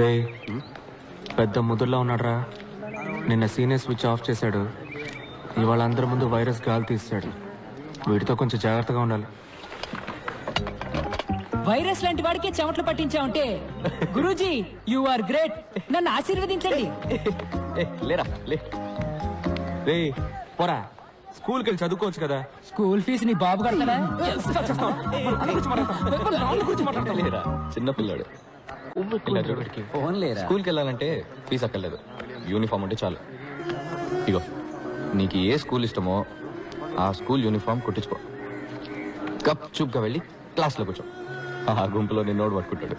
రే పెద్ద ముదుర్లో ఉన్నాడ్రా. నిన్న senior switch off చేశాడు. ఇవాళ అందరి ముందు వైరస్ గాలి తీస్తాడు. వీటితో కొంచెం జాగ్రత్తగా ఉండాలి. వైరస్ లాంటి వాడికి చెమట్లు పట్టించావంటే గురూజీ యు ఆర్ గ్రేట్. నన్ను ఆశీర్వదించండి. లేరా లే రే పోరా, స్కూల్కి వెళ్ళి చదువుకోవచ్చు కదా. స్కూల్ ఫీజు నీ బాబు కడతాడా? లేరా చిన్నపిల్లాడు. స్కూల్కి వెళ్ళాలంటే ఫీజు అక్కర్లేదు, యూనిఫామ్ అంటే చాలు. ఇగో నీకు ఏ స్కూల్ ఇష్టమో ఆ స్కూల్ యూనిఫామ్ కుట్టించుకో. గప్ చూప్గా వెళ్ళి క్లాస్లో కూర్చో. ఆ గుంపులో నిన్నోడు పట్టుకుంటాడు.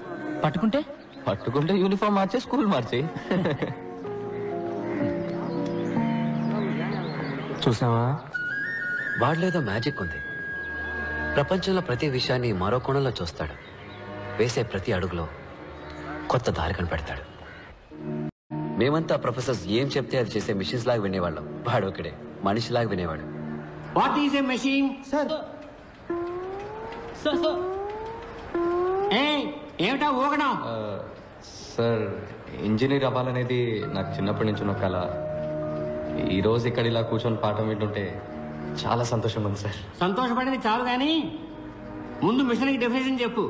పట్టుకుంటే యూనిఫామ్ మార్చే స్కూల్ మార్చే. చూసావా, వాడిలేదో మ్యాజిక్ ఉంది. ప్రపంచంలో ప్రతి విషయాన్ని మరో కోణంలో చూస్తాడు. వేసే ప్రతి అడుగులో కొత్త దారి కనిపెడతాడు. మేమంతా ప్రొఫెసర్స్ ఏం చెప్తే అది చేసే మిషన్స్ లాగా వినేవాళ్ళం. వాడు ఒకడే మనిషిలాగా వినేవాడు. What is a machine? Sir ఏమిటా ఊగడం? సార్ ఇంజనీర్ అవ్వాలనేది నాకు చిన్నప్పటి నుంచి ఉన్న కళ. ఈరోజు ఇక్కడ ఇలా కూర్చొని పాఠం వింటుంటే చాలా సంతోషం ఉంది సార్. సంతోషపడింది చాలు కానీ ముందు మిషన్కి డెఫినేషన్ చెప్పు.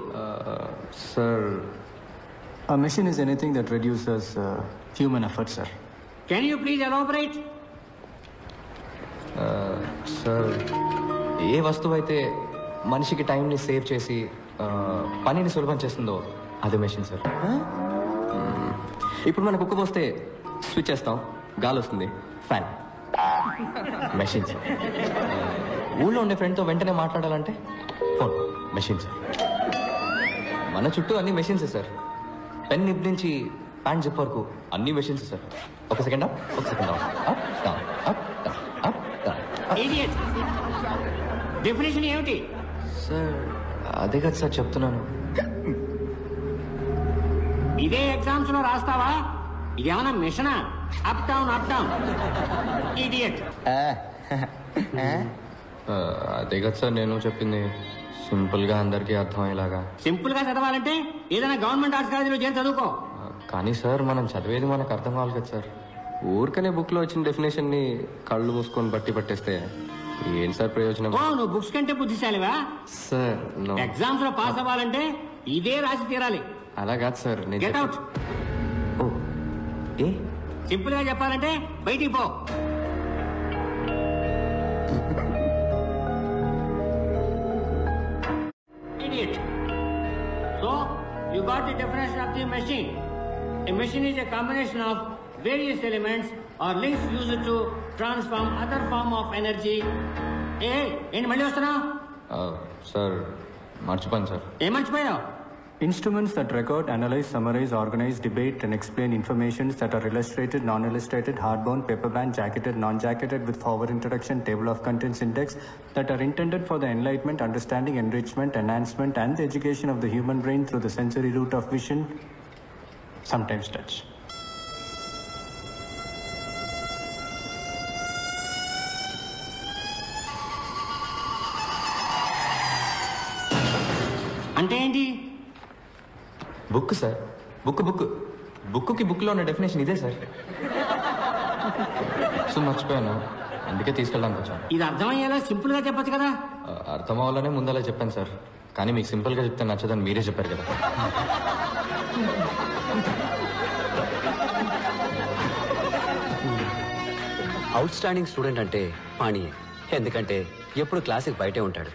Sir A mission is anything that reduces human effort, sir. Can you please elaborate? Sir ఏ వస్తువు అయితే మనిషికి టైంని సేవ్ చేసి పనిని సులభం చేస్తుందో అది మెషిన్ సార్. ఇప్పుడు మనకు కుక్క పోస్తే స్విచ్ చేస్తాం, గాలి వస్తుంది, ఫ్యాన్. Machine sir. ఊళ్ళో ఉండే ఫ్రెండ్తో వెంటనే మాట్లాడాలంటే ఫోన్, మెషిన్ సార్. మన చుట్టూ అన్ని మెషిన్సే సార్. పెన్ నిప్ నుంచి ప్యాంట్ జిప్ వరకు అన్ని మెషిన్స్ సార్. ఒక సెకండ్ అప్, ఒక second down, up down, up down, up down. Idiot. Definition ఏమిటి? సార్ అదే కదా సార్ చెప్తున్నాను. ఇదే ఎగ్జామ్స్ లో రాస్తావా? ఇదేమన్నా మిషనా? Up down up down. Idiot. అదే కదా సార్ నేను చెప్పింది. సింపుల్ గా అందరికీ అర్థమయ్యేలాగా. సింపుల్ గా చదవాలంటే ఏదైనా గవర్నమెంట్ ఆర్ట్స్ కాలేజీలో చేరి చదువుకో. కానీ సార్ మనం చదివేది మనకు అర్థం కావాలి కదా సార్. ఊరికనే బుక్ లో వచ్చిన డెఫినేషన్ ని కళ్ళు మూసుకొని బట్టి పట్టేస్తే ఏం సార్ ప్రయోజనం? నువ్వు బుక్స్ కంటే బుద్ధిశాలివా? సార్ ఎగ్జామ్స్ లో పాస్ అవ్వాలంటే ఇదే రాసి తీరాలి. అలా కాదు సార్. Get out. ఏ సింపుల్ గా చెప్పాలంటే బయటికి పో. Idiot. So you got the definition of the machine. A machine is a combination of various elements or links used to transform other form of energy. ఏంటి మళ్ళీ వస్తున్నా? సార్ మర్చిపోయాను sir. ఏం మర్చిపోయావు? Instruments that record, analyze, summarize, organize, debate, and explain informations that are illustrated, non-illustrated, hardbound, paperbound, jacketed, non-jacketed, with forward introduction, table of contents index, that are intended for the enlightenment, understanding, enrichment, enhancement, and the education of the human brain through the sensory route of vision, sometimes touch. అంటే ఏంటి? Book sir. బుక్కి బుక్లో ఉన్న definition ఇదే sir. So మర్చిపోయాను, అందుకే తీసుకెళ్ళడానికి వచ్చాను. ఇది అర్థమయ్యేలా సింపుల్ గా చెప్పొచ్చు కదా. అర్థం అవ్వాలనే ముందలా చెప్పాను సార్. కానీ మీకు సింపుల్ గా చెప్తే నచ్చదని మీరే చెప్పారు కదా. అవుట్ స్టాండింగ్ స్టూడెంట్ అంటే పాణియే. ఎందుకంటే ఎప్పుడు క్లాస్కి బయటే ఉంటాడు.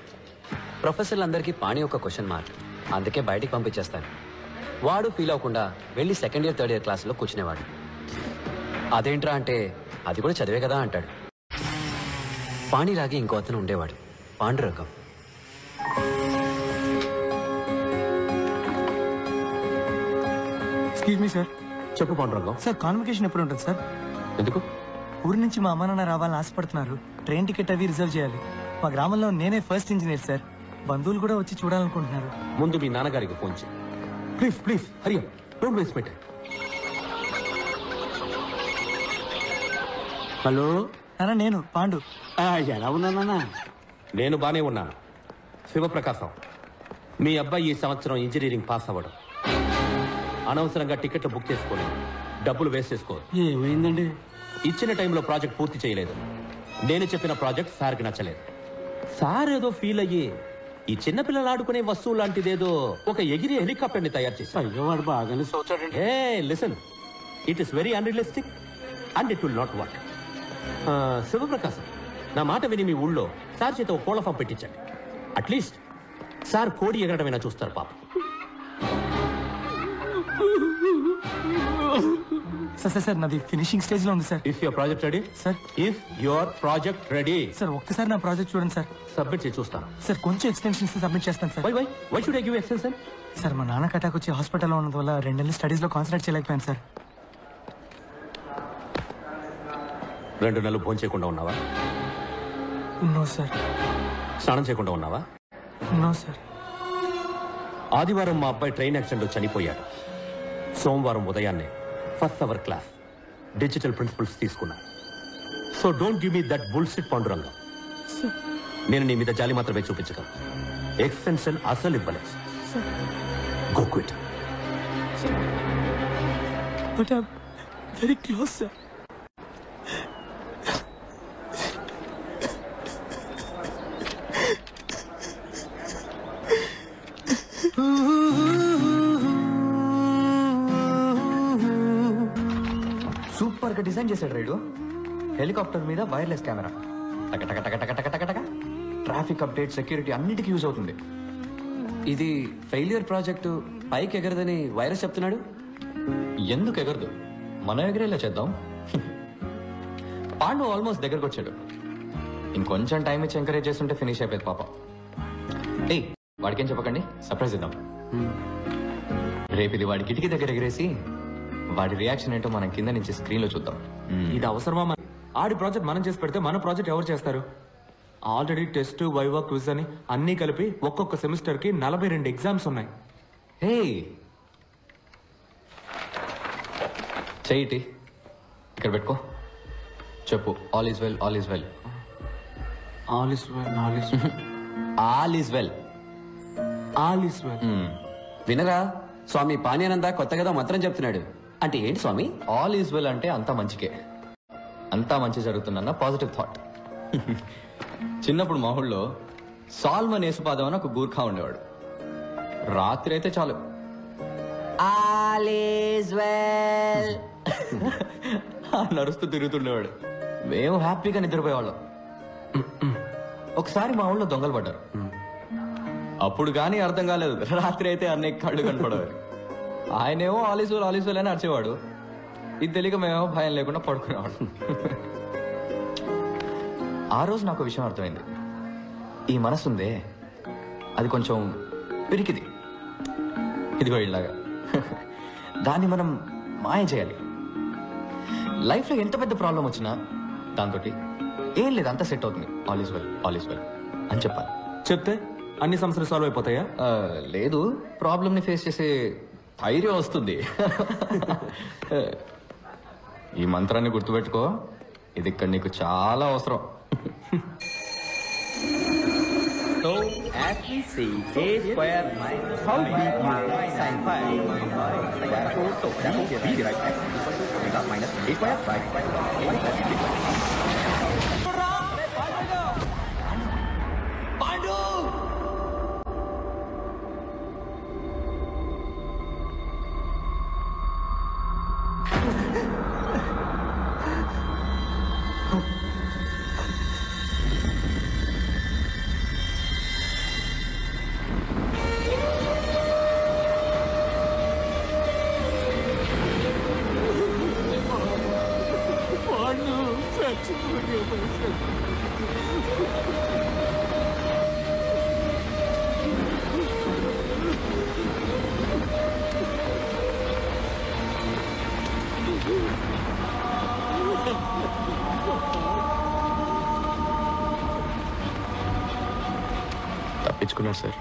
ప్రొఫెసర్లందరికీ పాణి ఒక క్వశ్చన్ మార్క్, అందుకే బయటికి పంపించేస్తాను. వాడు ఫీల్ అవ్వకుండా వెళ్ళి సెకండ్ ఇయర్ థర్డ్ ఇయర్ క్లాస్లో కూర్చునేవాడు. అదేంట్రా అంటే అది కూడా చదివే కదా అంటాడు. పాణిలాగే ఇంకో అతను ఉండేవాడు, పాండురంగం. Excuse me sir. చెప్పు పాండురంగం. సార్ కాన్వకేషన్ ఎప్పుడు ఉంటుంది సార్? ఎందుకు? ఊరి నుంచి మా అమ్మ నాన్న రావాలని ఆశపడుతున్నారు. ట్రైన్ టికెట్ అవి రిజర్వ్ చేయాలి. మా గ్రామంలో నేనే ఫస్ట్ ఇంజనీర్ సార్. బంధువులు కూడా వచ్చి చూడాలనుకుంటున్నారు. ముందు మీ నాన్నగారికి ఫోన్ చేయి. Please Hari up, don't waste my time. Hello నాన్న, నేను పాండు. ఎలా ఉన్నా? నేను బానే ఉన్నాను. శివప్రకాశం, మీ అబ్బాయి ఈ సంవత్సరం ఇంజనీరింగ్ పాస్ అవ్వడం. అనవసరంగా టికెట్లు బుక్ చేసుకోలేదు, డబ్బులు వేస్ట్ చేసుకోరు. ఏమైందండి? ఇచ్చిన టైంలో ప్రాజెక్ట్ పూర్తి చేయలేదు. నేను చెప్పిన ప్రాజెక్ట్ సార్కి నచ్చలేదు. సార్ ఏదో ఫీల్ అయ్యి ఈ చిన్నపిల్లలు ఆడుకునే వస్తువు లాంటిదేదో ఒక ఎగిరి హెలికాప్టర్ని తయారు చేశారు. అయ్యో, వాడు బాగానే సోచాడండి. Hey listen, it is very unrealistic and it will not work. Shivaprakasam, నా మాట విని మీ ఊళ్ళో సార్ చేత ఒక కోళ్ళ ఫామ్ పెట్టించండి. అట్లీస్ట్ సార్ కోడి ఎగరడమైనా చూస్తారు పాప. సార్ నాది ఫినిషింగ్ స్టేజ్ లో ఉంది sir. If your project ready sir. If your project ready sir ఒక్కసారి నా ప్రాజెక్ట్ చూడండి సార్. సబ్మిట్ చేసి చూస్తాను. సార్ కొంచెం ఎక్స్టెన్షన్ సబ్మిట్ చేస్తాను sir. Why should I give extension? Sir మా నాన్నకి అటాక్ వచ్చి హాస్పిటల్లో ఉన్నందు వల్ల 2 నెలలు స్టడీస్ లో కాన్సన్ట్రేట్ చేయలేకపోయాను సార్. 2 నెలలు భోజనం చేయకుండా ఉన్నావా? No sir. స్నానం చేయకుండా ఉన్నావా? No sir. ఆదివారం మా అబ్బాయి ట్రైన్ యాక్సిడెంట్లో చనిపోయాడు. సోమవారం ఉదయాన్నే first hour class digital principles తీసుకున్నా. So don't give me that bullshit Pandurangam. నేను నీ మీద జాలి మాత్రమే చూపించగలను. ఎక్స్టెన్షన్ అసలు ఇవ్వలేదు. Go quit. But I am very close sir. Super గా డిజైన్ చేశాడు రైడు. హెలికాప్టర్ మీద wireless camera, traffic update, security అన్నిటికీ యూజ్ అవుతుంది. ఇది ఫెయిల్యూర్ ప్రాజెక్టు, పైకి ఎగరదని వైరస్ చెప్తున్నాడు. ఎందుకు ఎగరదు? మనం ఎగరేలా చేద్దాం. పాండు ఆల్మోస్ట్ దగ్గరకు వచ్చాడు. ఇంకొంచెం టైం ఇచ్చి ఎంకరేజ్ చేస్తుంటే ఫినిష్ అయిపోయింది పాప. ఏయ్, వాడికేం చెప్పకండి, సర్ప్రైజ్ ఇద్దాం. రేపు ఇది వాడి కిటికీ దగ్గర ఎగరేసి వాడి రియాక్షన్ ఏంటో మనం కింద నుంచి స్క్రీన్ లో చూద్దాం. ఇది అవసరమా? ఆడి ప్రాజెక్ట్ మనం చేసి పెడితే మన ప్రాజెక్ట్ ఎవరు చేస్తారు? ఆల్రెడీ టెస్ట్, వైవా, క్విజ్ అని అన్ని కలిపి ఒక్కొక్క సెమిస్టర్ కి 42 ఎగ్జామ్స్ ఉన్నాయి. హే, చెయ్యి ఇక్కడ పెట్టుకో. చెప్పు, all is well, all is well. All is well, all is well, all is well, all is well. వినరా, స్వామి పానీయానంద కొత్తగా మంత్రం చెప్తున్నాడు. అంటే ఏంటి స్వామి? ఆల్ ఈజ్ వెల్ అంటే అంతా మంచికే, అంతా మంచి జరుగుతుందన్న పాజిటివ్ థాట్. చిన్నప్పుడు మా ఊళ్ళో సాల్మన్ యేసుపాదం అని ఒక గూర్ఖా ఉండేవాడు. రాత్రి అయితే చాలు ఆల్ ఈజ్ వెల్ నడుస్తూ తిరుగుతుండేవాడు. మేము హ్యాపీగా నిద్రపోయేవాళ్ళం. ఒకసారి మా ఊళ్ళో దొంగలు పడ్డారు. అప్పుడు కానీ అర్థం కాలేదు, రాత్రి అయితే అన్నయ్య కళ్ళు కనపడేవారు. ఆయనేమో ఆల్ ఈజ్ వెల్ అని అరిచేవాడు. ఇది తెలియక మేమేమో భయం లేకుండా పడుకునేవాడు. ఆ రోజు నాకు విషయం అర్థమైంది. ఈ మనసు ఉందే, అది కొంచెం పిరికిది, ఇదిగో ఇలాగా. దాన్ని మనం మాయం చేయాలి. లైఫ్లో ఎంత పెద్ద ప్రాబ్లం వచ్చినా దాంతో ఏం లేదు, అంతా సెట్ అవుతుంది, all is well, all is well అని చెప్పాలి. చెప్తే అన్ని సమస్యలు సాల్వ్ అయిపోతాయా? లేదు, ప్రాబ్లమ్ని ఫేస్ చేసే ధైర్యం వస్తుంది. ఈ మంత్రాన్ని గుర్తుపెట్టుకో, ఇది ఇక్కడ నీకు చాలా అవసరం. So, as we see, a square minus how big is sin phi? Square root, so that will be the right answer. Omega minus a square by 1 plus b square. తప్పించుకున్నాడు సార్.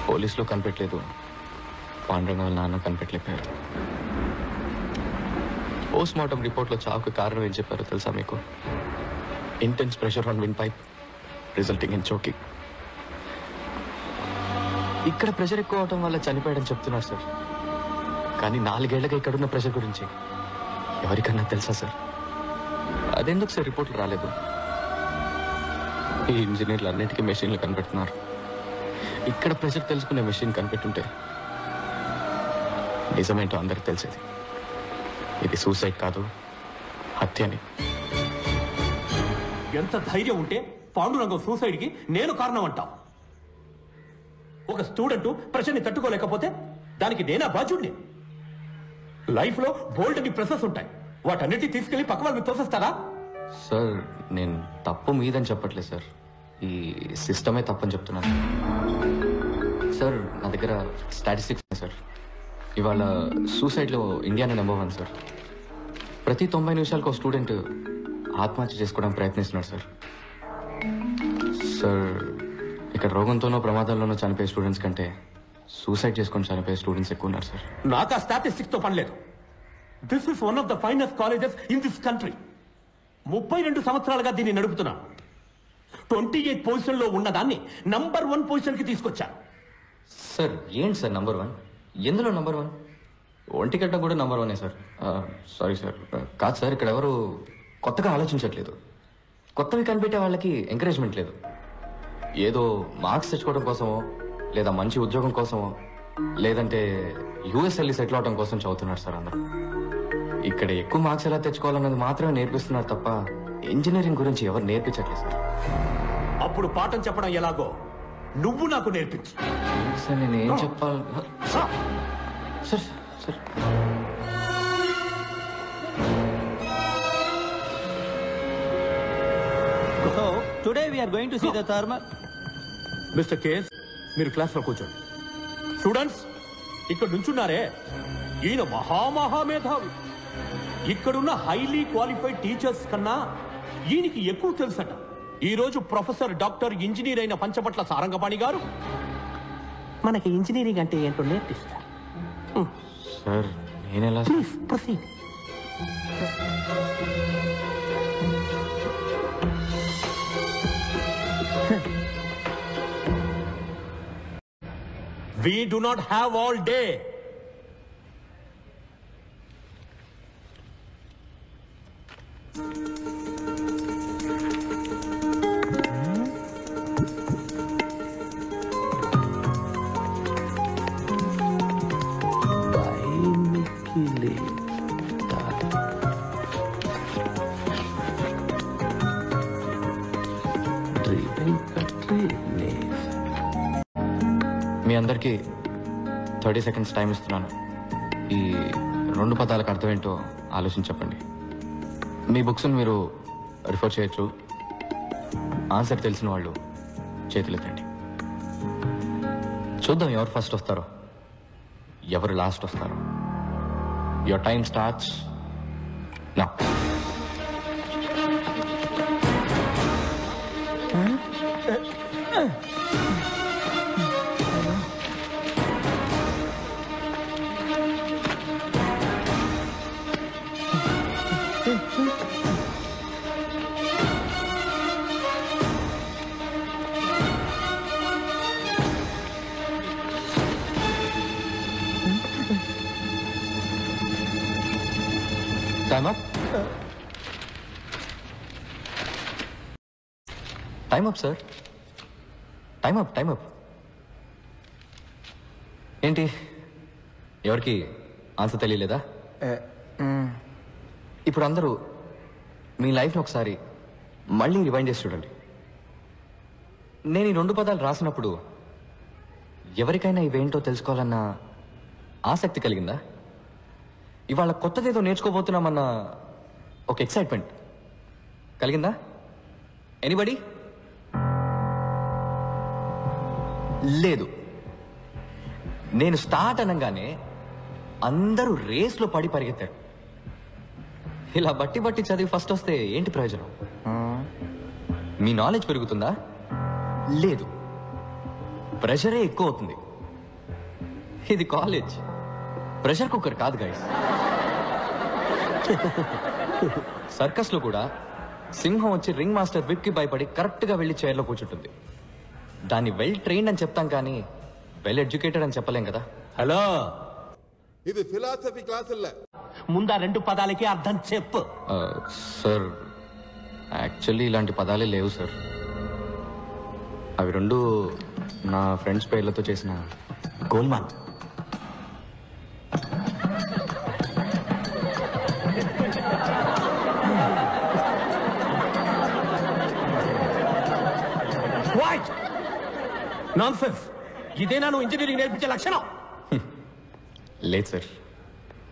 పోలీసులో కనిపెట్టలేదు, పాండురంగ వాళ్ళ నాన్న కనిపెట్టలేకపోయారు. పోస్ట్ మార్టం రిపోర్ట్లో చావుకు కారణం ఏం చెప్పారో తెలుసా మీకు? Intense pressure on wind pipe resulting in choking. ఇక్కడ ప్రెషర్ ఎక్కువ అవటం వల్ల చనిపోయాడని చెప్తున్నారు సార్. కానీ 4 ఏళ్లగా ఇక్కడున్న ప్రెషర్ గురించి ఎవరికన్నా తెలుసా సార్? అదెందుకు సార్ రిపోర్ట్లు రాలేదు? ఈ ఇంజనీర్లు అన్నిటికీ మెషిన్లు కనిపెడుతున్నారు. ఇక్కడ ప్రెషర్ తెలుసుకునే మెషిన్ కనిపెట్టుంటే నిజమేంటో అందరికి తెలిసేది. ఇది సూసైడ్ కాదు, హత్యని. ఎంత ధైర్యం ఉంటే పాండురంగం సూసైడ్ కి నేను కారణం అంటావు? ఒక స్టూడెంట్ ప్రెషర్ని తట్టుకోలేకపోతే దానికి నేనా బాధ్యుడిని? లైఫ్ లో బోల్డ్ అని ప్రెషర్స్ ఉంటాయి, వాటన్నిటి తీసుకెళ్లి పక్క వాళ్ళని తోసేస్తారా? సార్ నేను తప్పు మీదని చెప్పట్లేదు సార్, ఈ సిస్టమే తప్పని చెప్తున్నాను సార్. నా దగ్గర స్టాటిస్టిక్స్ సార్. ఇవాళ సూసైడ్లో ఇండియానే నెంబర్ 1 సార్. ప్రతి 90 నిమిషాలకు ఒక స్టూడెంట్ ఆత్మహత్య చేసుకోవడానికి ప్రయత్నిస్తున్నాడు సార్. సార్ ఇక్కడ రోగంతోనో ప్రమాదంలోనో చనిపోయే స్టూడెంట్స్ కంటే సూసైడ్ చేసుకొని చనిపోయే స్టూడెంట్స్ ఎక్కువ ఉన్నారు సార్. నాకు ఆ స్టాటిస్టిక్స్ తో పని లేదు. This is one of the finest colleges in this country. 32 సంవత్సరాలుగా దీన్ని నడుపుతున్నాను. 28 పొజిషన్ లో ఉన్నదాన్ని నంబర్ 1 పొజిషన్ కి తీసుకొచ్చాను. సార్ ఏంటి సార్ నంబర్ 1? ఎందులో నంబర్ 1? ఒంటిగడ్డ కూడా నంబర్ 1 సార్. సారీ సార్, కాదు సార్, ఇక్కడ ఎవరు కొత్తగా ఆలోచించట్లేదు. కొత్తవి కనిపెట్టే వాళ్ళకి ఎంకరేజ్మెంట్ లేదు. ఏదో మార్క్స్ తెచ్చుకోవడం కోసమో, లేదా మంచి ఉద్యోగం కోసమో, లేదంటే యూఎస్ వెళ్ళి సెటిల్ అవడం కోసం చదువుతున్నారు సార్ అందరూ. ఇక్కడ ఎక్కువ మార్క్స్ ఎలా తెచ్చుకోవాలన్నది మాత్రమే నేర్పిస్తున్నారు తప్ప ఇంజనీరింగ్ గురించి ఎవరు నేర్పించట్లేదు సార్. అప్పుడు పాఠం చెప్పడం ఎలాగో నువ్వు నాకు నేర్పించు. సార్ నేను ఏం చెప్పాలి sir? Sir So today we are going to see the thermal. Mister case, మీరు క్లాస్ లో కూర్చోండి. స్టూడెంట్స్, ఇక్కడ నుంచున్నారే, ఈయన మహామహామేధావి. ఇక్కడున్న హైలీ క్వాలిఫైడ్ టీచర్స్ కన్నా ఈయనకి ఎక్కువ తెలుసట. ఈ రోజు ప్రొఫెసర్ డాక్టర్ ఇంజనీర్ అయిన పంచపట్ల సారంగపాణి గారు మనకి ఇంజనీరింగ్ అంటే ఏంటో నేర్పిస్తారు. సార్ నేనెలా? Please proceed. We do not have all day. మీ అందరికీ 30 seconds టైం ఇస్తున్నాను. ఈ 2 పదాలకు అర్థం ఏంటో ఆలోచించి చెప్పండి. మీ బుక్స్ని మీరు రిఫర్ చేయొచ్చు. ఆన్సర్ తెలిసిన వాళ్ళు చేతులు ఎత్తండి. చూద్దాం ఎవరు ఫస్ట్ వస్తారో, ఎవరు లాస్ట్ వస్తారో. Your time starts now. Time up. Time up, sir. Time up, time up. ఏంటి ఎవరికి ఆన్సర్ తెలియలేదా? ఇప్పుడు అందరూ మీ లైఫ్ని ఒకసారి మళ్ళీ రివైండ్ చేసి చూడండి. నేను ఈ 2 పదాలు రాసినప్పుడు ఎవరికైనా ఇవేంటో తెలుసుకోవాలన్న ఆసక్తి కలిగిందా? ఇవాళ కొత్తదేదో నేర్చుకోబోతున్నామన్న ఒక ఎక్సైట్మెంట్ కలిగిందా? ఎనీబడి? లేదు. నేను స్టార్ట్ అనగానే అందరూ రేస్లో పడి పరిగెత్తారు. ఇలా బట్టి బట్టి చదివి ఫస్ట్ వస్తే ఏంటి ప్రయోజనం? మీ నాలెడ్జ్ పెరుగుతుందా? లేదు, ప్రెషరే ఎక్కువ అవుతుంది. ఇది కాలేజ్, ప్రెషర్ కుక్కర్ కాదు గైస్. సర్కస్ లో కూడా సింహం వచ్చి రింగ్ మాస్టర్ విప్ కి భయపడి కరెక్ట్ గా వెళ్లి చైర్లో కూర్చుంటుంది. దాన్ని వెల్ ట్రైన్డ్ అని చెప్తాం కానీ వెల్ ఎడ్యుకేటెడ్ అని చెప్పలేం కదా. హలో, ఇది ఫిలాసఫీ క్లాసుల్లో ముందా 2 పదాలకి అర్థం చెప్పు. సార్ యాక్చువల్లీ ఇలాంటి పదాలే లేవు సార్. అవి 2 నా ఫ్రెండ్స్ పేర్లతో చేసిన గోల్మాల్. నాన్సెన్స్. ఇదేనా నువ్వు ఇంజనీరింగ్ నేర్పించే లక్షణం? లేదు సార్,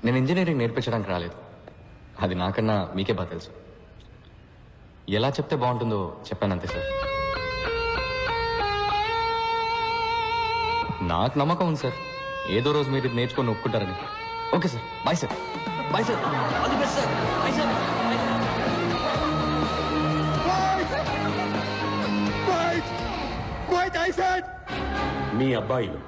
నేను ఇంజనీరింగ్ నేర్పించడానికి రాలేదు. అది నాకన్నా మీకే బాగా తెలుసు. ఎలా చెప్తే బాగుంటుందో చెప్పాను అంతే సార్. నాకు నమ్మకం ఉంది సార్, ఏదో రోజు మీరు ఇది నేర్చుకొని ఒప్పుకుంటారని. Okay sir, bye sir. Bye sir, all the best sir. Bye sir. మీ అబ్బాయిలు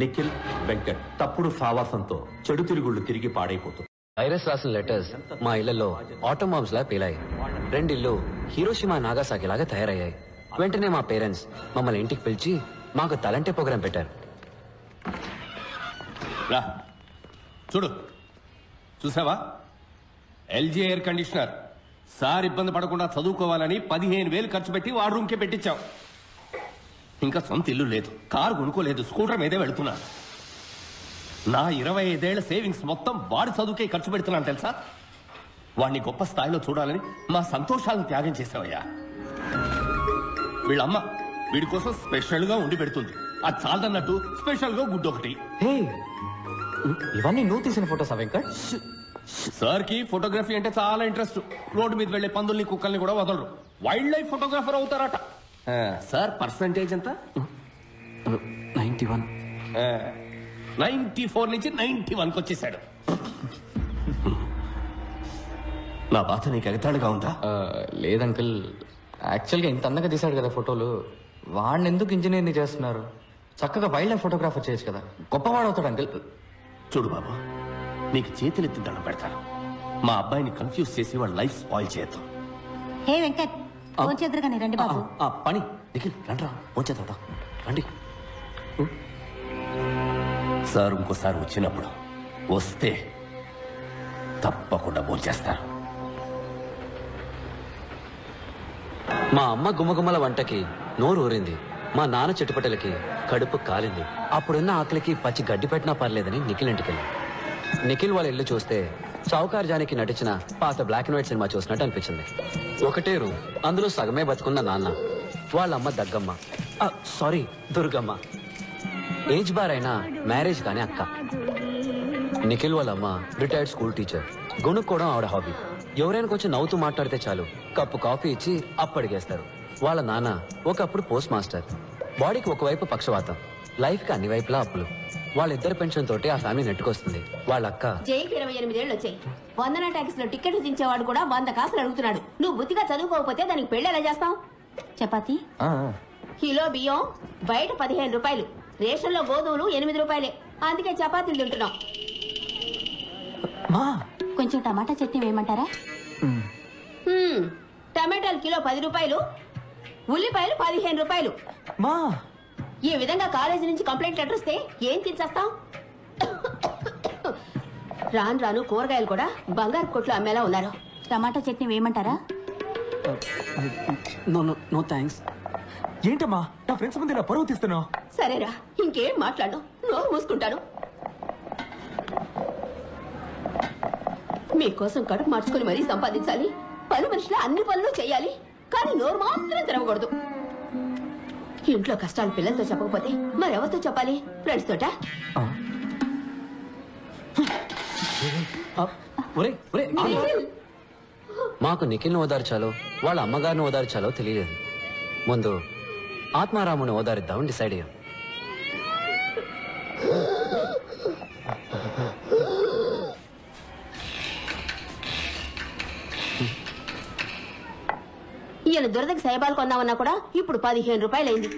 నిఖిల్, వెంకట్ తప్పుడు సావాసంతో చెడు తిరుగుళ్ళు తిరిగి పాడైపోతుంది. వైరస్ రాసిన లెటర్స్ మా ఇళ్లలో ఆటోమ్ బాంబ్స్ లా పేలాయి. 2 ఇళ్ళు హీరోషిమా, నాగాసాకి లాగా తయారయ్యాయి. వెంటనే మా పేరెంట్స్ మమ్మల్ని ఇంటికి పిలిచి మాకు తలంటే ప్రోగ్రాం పెట్టారు. రా చూడు, చూసావా? LG air conditioner. సార్ ఇబ్బంది పడకుండా చదువుకోవాలని 15,000 ఖర్చు పెట్టి వాడు రూమ్కే పెట్టించాం. ఇంకా సొంత ఇల్లు లేదు, కారు కొనుక్కోలేదు, స్కూటర్ మీదే వెళుతున్నాను. నా 25 ఏళ్ల సేవింగ్స్ మొత్తం వాడి చదువుకే ఖర్చు పెడుతున్నాను తెలుసా? వాడిని గొప్ప స్థాయిలో చూడాలని మా సంతోషాలను త్యాగం చేసావయ్యా. వీళ్ళమ్మ వీడి కోసం స్పెషల్ గా ఉండి పెడుతుంది. అది చాలదన్నట్టు స్పెషల్ గా గుడ్డు ఒకటి. ఇవన్నీ నువ్వు తీసిన ఫోటోస్ వెంకట్? సార్ కి ఫోటోగ్రఫీ అంటే చాలా ఇంట్రెస్ట్. రోడ్డు మీద వెళ్లే పందుల్ని, కుక్కల్ని కూడా వదలరు. వైల్డ్ లైఫ్ ఫోటోగ్రాఫర్ అవుతారట. సార్ పర్సంటేజ్ ఎంత? 91. 94 నుంచి 91కి వచ్చేసాడు. నా బాధ నీకు ఎగతాళిగా ఉందా? లేదు అంకుల్, యాక్చువల్గా ఇంత అందంగా తీశాడు కదా ఫోటోలు, వాడిని ఎందుకు ఇంజనీర్ని చేస్తున్నారు? చక్కగా వైల్డ్ లైఫ్ ఫోటోగ్రాఫర్ చేయొచ్చు కదా, గొప్పవాడు అవుతాడు అంకుల్. చూడు బాబు, నీకు చేతులెత్తి దండం పెడతాను. మా అబ్బాయిని కన్ఫ్యూజ్ చేసి వాళ్ళ లైఫ్ స్పాయిల్ చేయొద్దు. హే వెంకట్, చేద్దరుగానే రండి బాబు. పని నిఖిల్ రండ్రా, వచ్చేదా రండి. సార్ ఇంకోసారి వచ్చినప్పుడు వస్తే తప్పకుండా భోంచేస్తారు. మా అమ్మ గుమ్మగుమ్మల వంటకి నోరు ఊరింది. మా నాన్న చెట్టుపట్టలకి కడుపు కాలింది. అప్పుడున్న ఆకలికి పచ్చి గడ్డి పెట్టినా పర్లేదని నిఖిల్ ఇంటికి వెళ్ళాం. నిఖిల్ వాళ్ళ ఇల్లు చూస్తే చౌకార్ జానికి నటించిన పాత బ్లాక్ అండ్ వైట్ సినిమా చూసినట్టు అనిపించింది. ఒకటే రూమ్, అందులో సగమే బతుకున్న నాన్న, వాళ్ళ అమ్మ దగ్గమ్మ, సారీ దుర్గమ్మ, ఏజ్ బార్ అయినా మ్యారేజ్ కానీ అక్క. నిఖిల్ వాళ్ళ అమ్మ రిటైర్డ్ స్కూల్ టీచర్. గొనుక్కోవడం ఆవిడ హాబీ. ఎవరైనా కొంచెం నవ్వుతూ మాట్లాడితే చాలు కప్పు కాఫీ ఇచ్చి అప్పడిగేస్తారు. వాళ్ళ నాన్న ఒకప్పుడు పోస్ట్ మాస్టర్. బాడీకి ఒకవైపు పక్షవాతం, లైఫ్ కి అన్ని వైపులా అప్పులు. వాళ్ళిద్దరు పెన్షన్ తోటి ఆ ఫ్యామిలీ నెట్టుకొస్తుంది. వాళ్ళ అక్క జైకి 28 ఏళ్ళు వచ్చాయి. వందన ట్యాక్స్ లో టికెట్లు దించేవాడు కూడా 100 కాసులు అడుగుతున్నాడు. నువ్వు బుద్ధిగా చదువుకోకపోతే దానికి పెళ్లి ఎలా చేస్తావు? చపాతి కిలో బియ్యం బయట 15 రూపాయలు, రేషన్ లో గోధుమలు 8 రూపాయలే. అందుకే చపాతీలు తింటున్నాం. కొంచెం టమాటా చట్నీ వేయమంటారా? టమాటాలు కిలో 10 రూపాయలు, ఉల్లిపాయలు 15 రూపాయలు. ఈ విధంగా కాలేజీ నుంచి కంప్లైంట్ లెటర్ వస్తే ఏం తినేస్తాం? రాను రాను కూరగాయలు కూడా బంగారు కొట్లు అమ్మేలా ఉన్నారు. టమాటా చట్నీ వేయమంటారా? No thanks. ఏంటమ్మా నా ఫ్రెండ్స్ ముందు ఇలా పరువు తీస్తున్నావు? సరేరా, ఇంకేం మాట్లాడు, నోరు మూసుకుంటాను. మీకోసం కడుపు మార్చుకుని మరీ సంపాదించాలి. పని మనిషిలో అన్ని పనులు చేయాలి, కానీ నోరు మాత్రం తెరవకూడదు. ఇంట్లో కష్టాలు పిల్లలతో చెప్పకపోతే మరెవరితో చెప్పాలి? ఫ్రెండ్స్ తోట? మాకు నిఖిల్ని ఓదార్చాలో వాళ్ళ అమ్మగారిని ఓదార్చాలో తెలియలేదు. ముందు ఆత్మారాముని ఓదారిద్దామని డిసైడ్ అయ్యాం. ఈయన దురదకి సైబాలు కొందామన్నా కూడా ఇప్పుడు 15 రూపాయలు అయింది.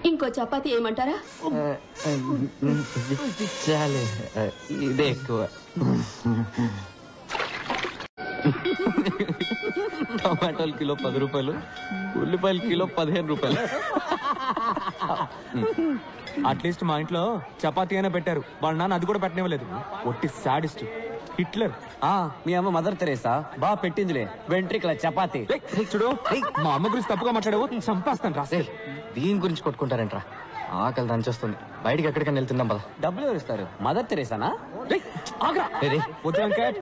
ఇంకో చపాతీ ఏమంటారా? చాలే, ఇదే ఎక్కువ. టమాటోలు కిలో 10 రూపాయలు, ఉల్లిపాయలు కిలో 15 రూపాయలు. అట్లీస్ట్ మా ఇంట్లో చపాతీ అయినా పెట్టారు, వాళ్ళ నాన్న అది కూడా పెట్టనివ్వలేదు. ఒట్టి సాడిస్ట్ హిట్లర్. మీ అమ్మ మదర్ తెరేసా బాగా పెట్టిందిలే వెంట్రికల చపాతి. చూడు మా అమ్మ గురించి తప్పుగా మాట్లాడావు, చంపేస్తాను రా. దీని గురించి కొట్టుకుంటారేంట్రా? ఆకలి దంచేస్తుంది, బయటికి ఎక్కడికైనా వెళ్తుందాం పద. డబ్బులు ఎవరు ఇస్తారు? మదర్ తెరేసానా? వద్దు వెంకట్.